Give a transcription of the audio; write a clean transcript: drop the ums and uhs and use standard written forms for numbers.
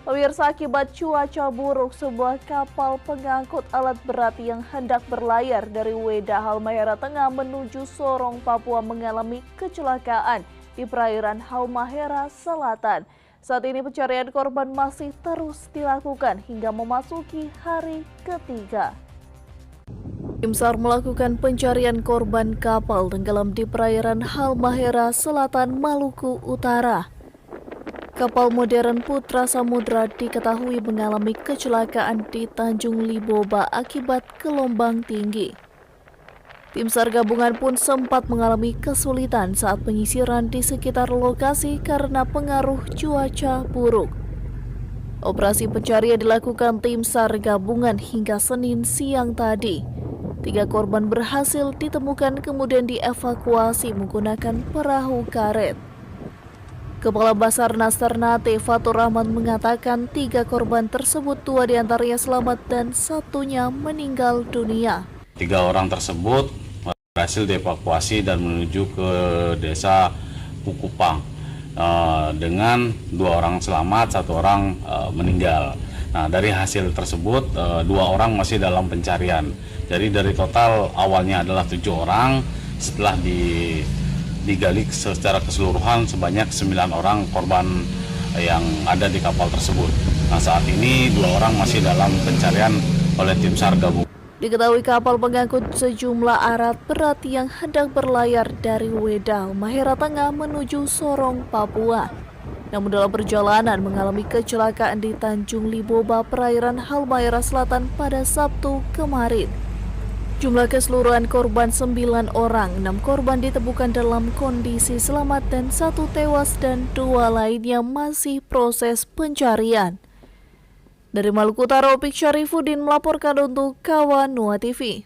Pemirsa, akibat cuaca buruk, sebuah kapal pengangkut alat berat yang hendak berlayar dari Weda Halmahera Tengah menuju Sorong, Papua mengalami kecelakaan di perairan Halmahera Selatan. Saat ini pencarian korban masih terus dilakukan hingga memasuki hari ketiga. Tim SAR melakukan pencarian korban kapal tenggelam di perairan Halmahera Selatan, Maluku Utara. Kapal modern Putra Samudra diketahui mengalami kecelakaan di Tanjung Liboba akibat gelombang tinggi. Tim SAR gabungan pun sempat mengalami kesulitan saat penyisiran di sekitar lokasi karena pengaruh cuaca buruk. Operasi pencarian dilakukan tim SAR gabungan hingga Senin siang tadi. 3 korban berhasil ditemukan kemudian dievakuasi menggunakan perahu karet. Kepala Basarnas Ternate Fatur Rahman mengatakan 3 korban tersebut 2 diantaranya selamat dan 1-nya meninggal dunia. 3 orang tersebut berhasil dievakuasi dan menuju ke desa Pukupang dengan 2 orang selamat, 1 orang meninggal. Nah, dari hasil tersebut 2 orang masih dalam pencarian. Jadi dari total awalnya adalah 7 orang, setelah digali secara keseluruhan sebanyak 9 orang korban yang ada di kapal tersebut. Nah, saat ini 2 orang masih dalam pencarian oleh tim SAR gabungan. Diketahui kapal pengangkut sejumlah alat berat yang hendak berlayar dari Weda Halmahera Tengah menuju Sorong, Papua. Namun dalam perjalanan mengalami kecelakaan di Tanjung Liboba, perairan Halmahera Selatan pada Sabtu kemarin. Jumlah keseluruhan korban 9 orang, 6 korban ditemukan dalam kondisi selamat dan 1 tewas dan 2 lainnya masih proses pencarian. Dari Maluku Utara, Opik Syarifuddin melaporkan untuk Kawan Nuha TV.